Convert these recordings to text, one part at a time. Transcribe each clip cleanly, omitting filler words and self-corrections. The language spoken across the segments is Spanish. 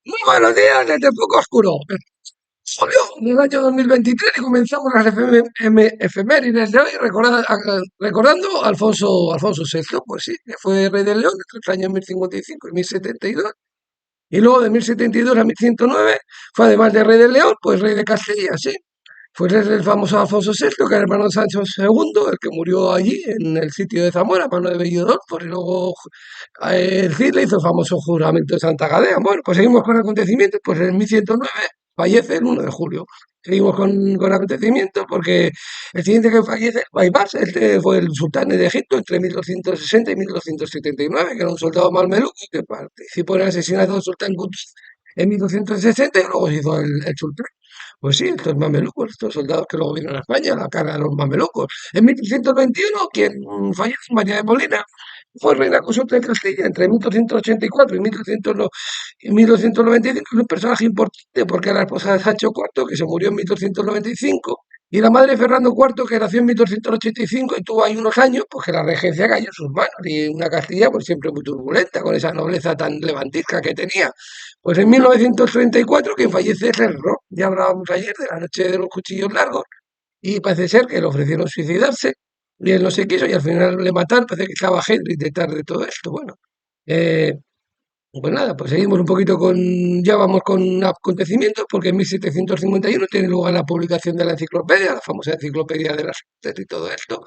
Muy buenos días desde Poco Oscuro. Julio del año 2023 y comenzamos las efemérides de hoy recordando a Alfonso VI, pues sí, que fue rey de León entre los años 1055 y 1072. Y luego de 1072 a 1109 fue además de rey de León, pues rey de Castilla, sí. Fue el famoso Alfonso VI, que era hermano de Sancho II, el que murió allí en el sitio de Zamora, mano de Bellidor, y luego el Cid le hizo el famoso juramento de Santa Gadea. Bueno, pues seguimos con acontecimientos, pues en 1109 fallece el 1 de julio. Seguimos con acontecimientos porque el siguiente que fallece, Baibars, este fue el sultán de Egipto entre 1260 y 1279, que era un soldado mameluco que participó en el asesinato del sultán Quds en 1260 y luego se hizo el sultán. Pues sí, estos mamelucos, estos soldados que luego vinieron a España, la cara de los mamelucos. En 1321, quien fallece, María de Molina, fue reina consorte de Castilla entre 1284 y 1200 y 1295. Es un personaje importante porque era la esposa de Sancho IV, que se murió en 1295, y la madre de Fernando IV, que nació en 1285 y tuvo ahí unos años, pues que la regencia cayó en sus manos. Y una Castilla, pues siempre muy turbulenta, con esa nobleza tan levantisca que tenía. Pues en 1934, quien fallece es Herrero. Ya hablábamos ayer de la noche de los cuchillos largos, y parece ser que le ofrecieron suicidarse, y él no se quiso, y al final le mataron. Parece que estaba Henry detrás de todo esto. Bueno, eh, pues nada, pues seguimos un poquito ya vamos con acontecimientos, porque en 1751 tiene lugar la publicación de la enciclopedia, la famosa enciclopedia de las artes y todo esto.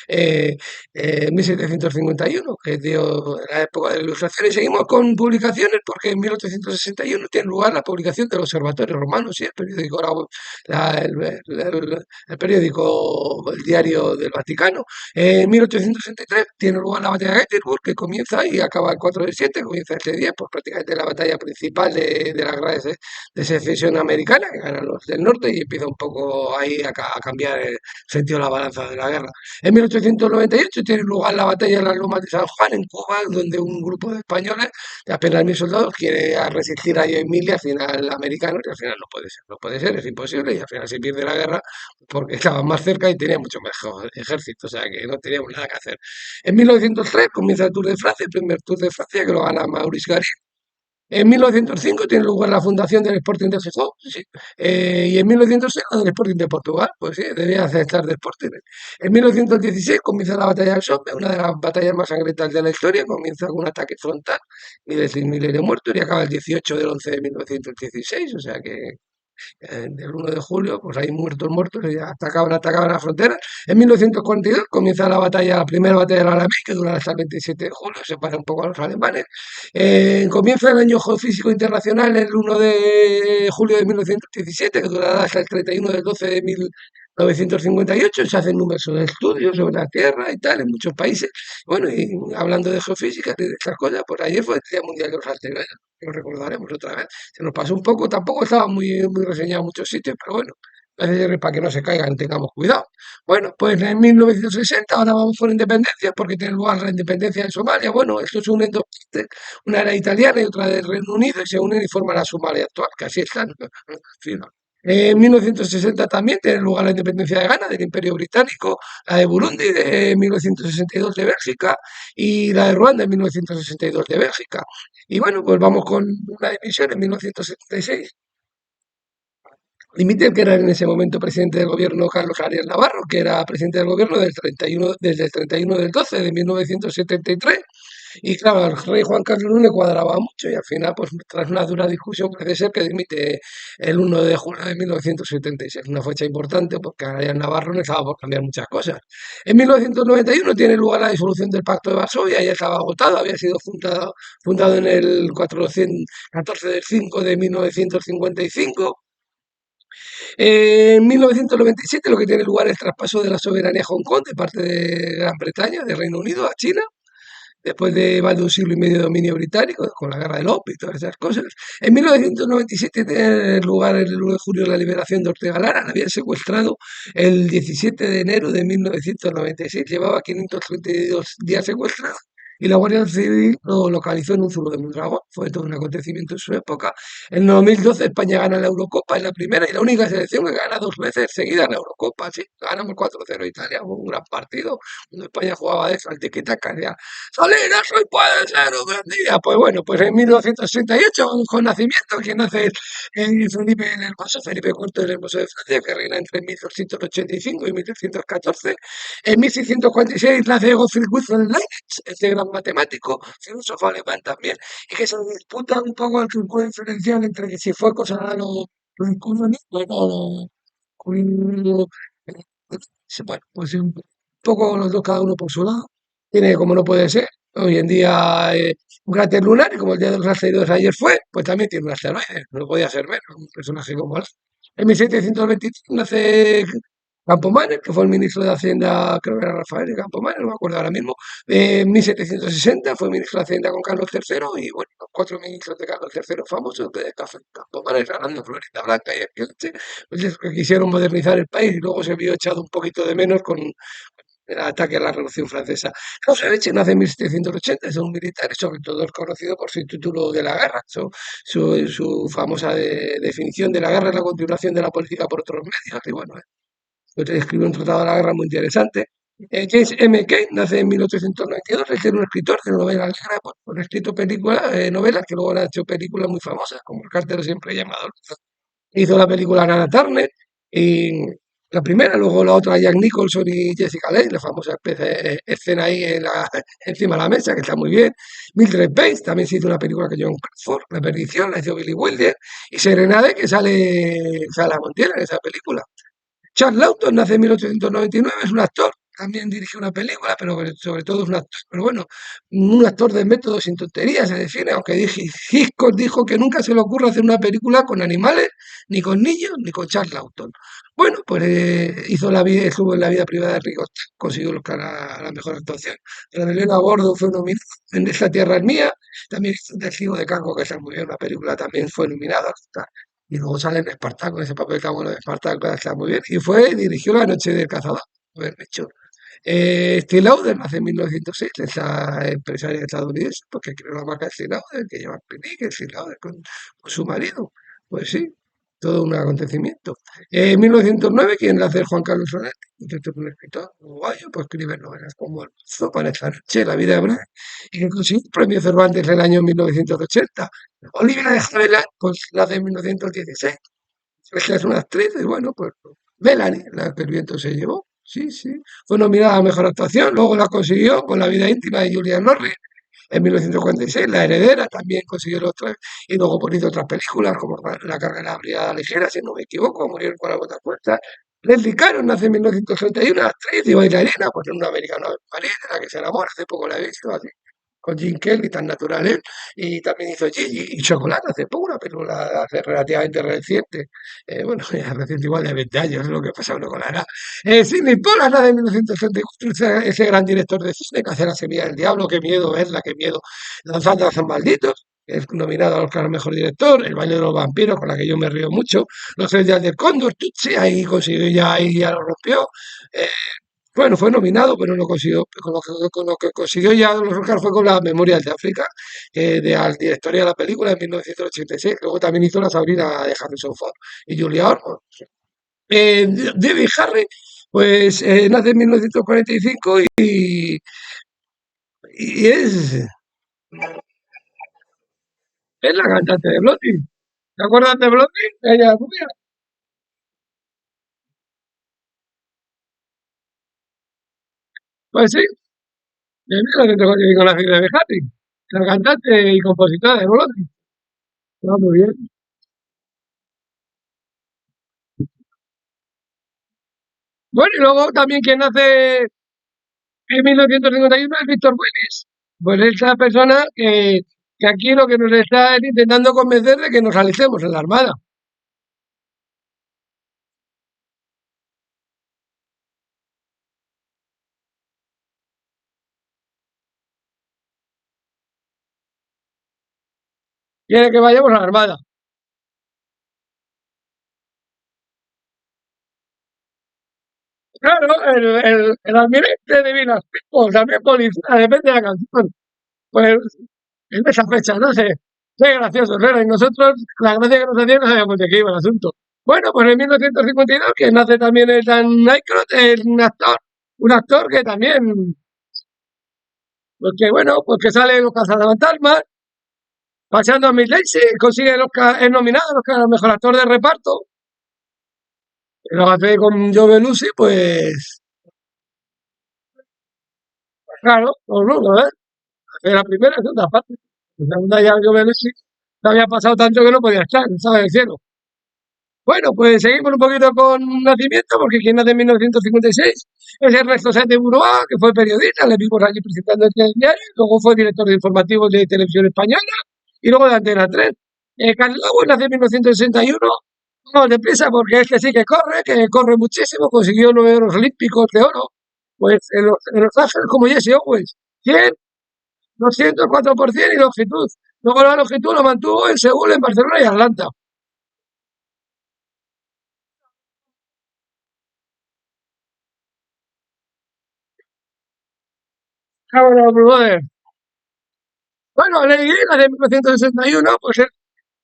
1751, que dio la época de la Ilustración, y seguimos con publicaciones porque en 1861 tiene lugar la publicación del Observatorio Romano, sí, el periódico, el periódico, el diario del Vaticano. En 1863 tiene lugar la batalla de Gettysburg, que comienza y acaba el 4 de 7, comienza este día, pues prácticamente la batalla principal de la guerra de secesión americana, que ganan los del norte y empieza un poco ahí a cambiar el sentido de la balanza de la guerra. En 1898 tiene lugar la batalla de las Lomas de San Juan en Cuba, donde un grupo de españoles de apenas 1000 soldados quiere resistir a Emilia, al final americanos, y al final no puede ser, es imposible, y al final se pierde la guerra porque estaban más cerca y tenían mucho mejor ejército, o sea que no teníamos nada que hacer. En 1903 comienza el Tour de Francia, el primer Tour de Francia que lo gana Maurice Garin. En 1905 tiene lugar la fundación del Sporting de Gijón, sí. Y en 1906 la del Sporting de Portugal, pues sí, debía aceptar de Sporting. En 1916 comienza la batalla del Somme, una de las batallas más sangrientas de la historia. Comienza con un ataque frontal, miles de muertos, y acaba el 18 del 11 de 1916, o sea que del 1 de julio, pues hay muertos, y ya atacaban la frontera. En 1942 comienza la primera batalla del Alamein, que dura hasta el 27 de julio, se para un poco a los alemanes. Comienza el año geofísico internacional el 1 de julio de 1917, que durará hasta el 31 del 12 de 1958. Se hacen numerosos estudios sobre la Tierra y tal en muchos países. Bueno, y hablando de geofísica, de estas cosas, pues ayer fue el Día Mundial de los Asteroides, lo recordaremos otra vez. Se nos pasó un poco, tampoco estaba muy reseñado en muchos sitios, pero bueno, para que no se caigan, tengamos cuidado. Bueno, pues en 1960 ahora vamos por independencia, porque tiene lugar la independencia de Somalia. Bueno, esto se unen dos partes, una era italiana y otra del Reino Unido, y se unen y forman la Somalia actual, que así están. En fin. En 1960 también tiene lugar la independencia de Ghana, del Imperio Británico, la de Burundi de 1962 de Bélgica y la de Ruanda en 1962 de Bélgica. Y bueno, pues vamos con una división en 1976. Dimite, que era en ese momento presidente del gobierno Carlos Arias Navarro, que era presidente del gobierno desde el 31 del 12 de 1973. Y claro, al rey Juan Carlos no le cuadraba mucho y al final, pues tras una dura discusión, parece ser que dimite el 1 de julio de 1976, una fecha importante porque a Arias Navarro no estaba por cambiar muchas cosas. En 1991 tiene lugar la disolución del Pacto de Varsovia, ya estaba agotado, había sido fundado en el 14 del 5 de 1955. En 1997 lo que tiene lugar es el traspaso de la soberanía a Hong Kong de parte de Gran Bretaña, de Reino Unido, a China, después de más de un siglo y medio de dominio británico, con la guerra del Opio y todas esas cosas. En 1997 tiene lugar el 1 de julio la liberación de Ortega Lara. La habían secuestrado el 17 de enero de 1996, llevaba 532 días secuestrado y la Guardia Civil lo localizó en un zulo de Mondragón. Fue todo un acontecimiento en su época. En 2012 España gana la Eurocopa, es la primera y la única selección que gana dos veces seguidas la Eurocopa. Sí, ganamos 4-0 a Italia, fue un gran partido. Cuando España jugaba de eso, al tiquitaca, decía, Salinas, hoy puede ser un gran día. Pues bueno, pues en 1968, con nacimiento, quien nace Felipe el Hermoso, Felipe IV el Hermoso de Francia, que reina entre 1285 y 1314. En 1646 nace Gottfried Wilhelm Leibniz, este gran matemático, filósofo alemán también, y que se disputa un poco el campo diferencial entre que si fue cosa de lo comunismo o lo bueno, pues un poco los dos cada uno por su lado. Tiene como no puede ser. Hoy en día un cráter lunar, y como el día de los asteroides ayer fue, pues también tiene un asteroide. No podía ser menos, un personaje como él. En 1723 nace Campomanes, que fue el ministro de Hacienda, creo que era Rafael de Campomanes, no me acuerdo ahora mismo. En 1760 fue ministro de Hacienda con Carlos III y bueno, los cuatro ministros de Carlos III famosos de Campomanes, Aranda, Florinda Blanca y Esquivel, pues, que quisieron modernizar el país y luego se vio echado un poquito de menos con el ataque a la Revolución Francesa. Clausewitz nace en 1780, es un militar, sobre todo es conocido por su título de la guerra, su famosa definición de la guerra es la continuación de la política por otros medios. Y bueno, pues escribió un tratado de la guerra muy interesante. James M. Cain nace en 1892, es un escritor de novela negra, ha escrito películas, novelas que luego han hecho películas muy famosas, como El cartero siempre llamado. Hizo la película Nana Turner, y la primera, luego la otra Jack Nicholson y Jessica Lange, la famosa escena ahí encima de la mesa, que está muy bien. Mildred Bates, también se hizo una película que John Crawford, La perdición, la hizo Billy Wilder, y Serenade, que sale Sara Montiel en esa película. Charles Lawton nace en 1899, es un actor, también dirige una película, pero sobre todo es un actor, pero bueno, un actor de método sin tonterías, se define, aunque Hitchcock dijo que nunca se le ocurre hacer una película con animales, ni con niños, ni con Charles Lawton. Bueno, pues hizo la vida, estuvo en la vida privada de Rico, consiguió el Oscar a la mejor actuación. Elena Gordo fue nominada en Esta tierra es mía, también hizo un Testigo de Caco, que está muy bien, la película también fue nominada. Y luego sale en Espartaco, ese papel tan bueno de Espartaco, está muy bien. Y dirigió La noche del cazador, haber hecho. Steve Lauder nace en 1906, esa empresaria estadounidense, porque creó la marca Steve Lauder, que lleva el Steve Lauder con su marido. Pues sí, todo un acontecimiento. En 1909, ¿quién la hace? Juan Carlos Soler, que es un escritor uruguayo, pues escribe novelas como El Pozo, Para esta noche, La vida de Brian, y que consiguió el premio Cervantes en el año 1980. Olivia de Havilland, pues la de 1916. Ella es una actriz, y bueno, pues Melanie, la que el viento se llevó. Sí, sí. Fue nominada a Mejor Actuación, luego la consiguió con La vida íntima de Julia Norris en 1946. La heredera también consiguió los tres. Y luego por hizo otras películas, como La carga de la brigada ligera, si no me equivoco, Murieron con la bota puesta. Leslie Caron nace en 1931, actriz y bailarina, pues en una americana de la que se enamora, hace poco la he visto, así, con Jim Kelly, tan natural él, y también hizo Gigi y Chocolate hace poco, una película hace relativamente reciente, bueno, ya reciente igual de 20 años, es lo que pasa uno con la edad. Sidney Pollack, la de 1934, ese gran director de cine que hace La semilla del diablo, qué miedo verla, qué miedo, Lanzando a San Malditos, es nominado al Oscar al Mejor Director, El baile de los vampiros, con la que yo me río mucho, Los tres días del cóndor, Tutsi, ahí consiguió ya, ahí ya lo rompió, eh, bueno, fue nominado, pero no consiguió. Con lo que consiguió ya los Oscar fue con las Memorias de África, de la directoria de la película en 1986. Luego también hizo La Sabrina de Harrison Ford y Julia Ormond. Debbie Harry, pues nace en 1945 y es la cantante de Blondie. ¿Te acuerdas de Blondie? Ella rubia. Pues sí, en 1945 nace Debbie Harry, la cantante y compositora de Blondie. Está muy bien. Bueno, y luego también quien nace en 1951 es Víctor Willis. Pues esa persona que aquí lo que nos está es intentando convencer de que nos alicemos en la Armada. Quiere que vayamos a la Armada. Claro, el almirante de Vilas, o también policía, depende de la canción. Pues en esa fecha, no sé. Qué gracioso, claro. Y nosotros, la gracia que nos hacía, no sabíamos de qué iba el asunto. Bueno, pues en 1952, que nace también el Dan Aykroyd, es un actor que también, pues que bueno, pues que sale en los Cazafantasmas, pasando a Miss Daisy, consigue el Oscar, es nominado al Oscar al mejor actor de reparto, y lo hace con Joe Belushi, pues claro, los Bruno, ¿eh? Hace la primera y segunda parte. La segunda ya Joe Belushi se había pasado tanto que no podía estar, estaba en el cielo. Bueno, pues seguimos un poquito con nacimiento, porque quien nace en 1956 es Ernesto Sáenz de Buroa, que fue periodista, le vimos allí presentando el diario, luego fue director de informativos de Televisión Española y luego de Antena 3. Carlos Lagos nace en 1961, vamos deprisa porque este sí que corre muchísimo, consiguió 9 oros olímpicos de oro, pues en los Ángeles como Jesse Owens, 100, 204 por 100 y longitud. Luego la longitud lo mantuvo en Seúl, en Barcelona y Atlanta. Cámara, brother. Bueno, Lady Di, de 1961, pues es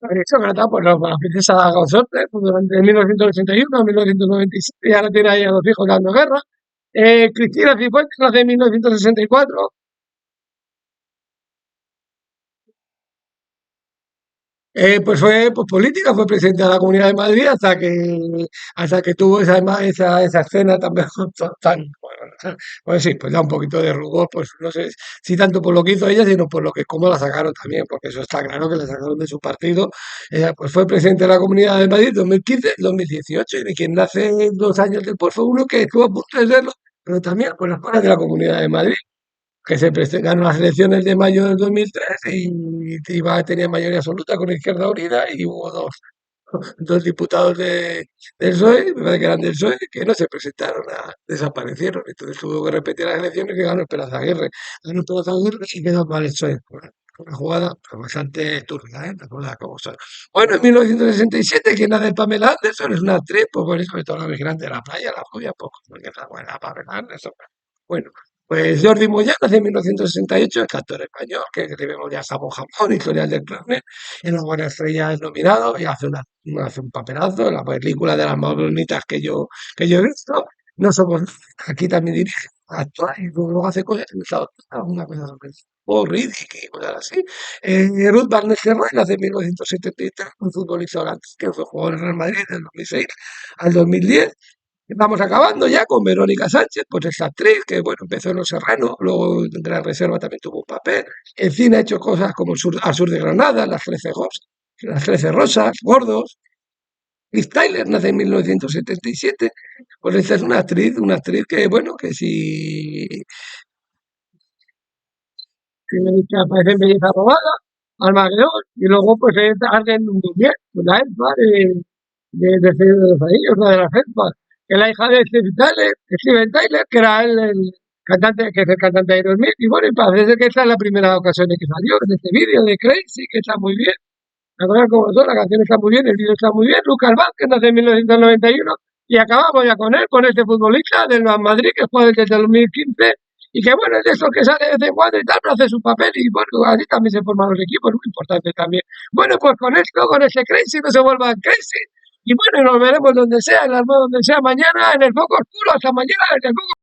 aristócrata, pues la princesa Consorte, pues durante 1981 a 1997, y ahora tiene ahí a los hijos dando guerra. Cristina Cifuentes, nace en 1964. Pues fue pues, política, fue presidente de la Comunidad de Madrid hasta que tuvo esa escena tan, bueno, pues sí, pues da un poquito de rubor, pues no sé si tanto por lo que hizo ella, sino por lo que cómo la sacaron también, porque eso está claro que la sacaron de su partido. Ella pues fue presidente de la Comunidad de Madrid 2015-2018 y de quien nace 2 años después fue uno que estuvo a punto de serlo, pero también por las cosas de la Comunidad de Madrid que ganó las elecciones de mayo del 2003 y tenía mayoría absoluta con Izquierda Unida y hubo dos diputados del PSOE, me parece que eran del PSOE, que no se presentaron, desaparecieron. Entonces tuvo que repetir las elecciones y ganó Esperanza Aguirre. Ganó Esperanza Aguirre y quedó mal el PSOE. Bueno, una jugada pues, bastante turbia, ¿eh? Las cosas como son. Bueno, en 1967, quien hace Pamela Anderson es una actriz, pues bueno, sobre todo la vigilante de la playa, la rubia, poco, porque es la buena Pamela Anderson. Bueno, pues Jordi Moya nace en 1968, es cantor español, que escribimos ya Sabor Jamón, Historial del Carne, en La Buena Estrella es nominado y hace un papelazo en la película de las más bonitas que yo he visto. No somos, aquí también dirige, actúa y luego hace cosas, alguna cosa sobre o Riddick y cosas así. Ruth Van Nistelrooy nace en 1973, un futbolista holandés que fue jugador en Real Madrid del 2006 al 2010. Vamos acabando ya con Verónica Sánchez, pues esta actriz que, bueno, empezó en Los Serrano, luego en Gran Reserva también tuvo un papel. En cine ha hecho cosas como Al sur de Granada, Las Trece Rosas, Gordos. Liv Tyler nace en 1977, pues esta es una actriz que, bueno, que aparece en Belleza Robada, Almagedón, y luego pues es alguien muy bien, pues la elfa de los Anillos, la de las elfas, que es la hija de Steven Tyler, que era el cantante, que es el cantante de Aerosmith, y bueno, y parece que esta es la primera ocasión en que salió en este vídeo de Crazy, que está muy bien. La cosa como son, la canción está muy bien, el vídeo está muy bien. Lucas Vázquez nace en 1991 y acabamos ya con él, con este futbolista del Real Madrid que juega desde el 2015 y que bueno, es de esos que sale de vez en cuando y tal, pero hace su papel y bueno, así también se forman los equipos, muy importante también. Bueno, pues con esto, con ese crazy, no se vuelvan crazy y bueno, nos veremos donde sea, en las donde sea mañana, en el foco oscuro, hasta mañana, en el foco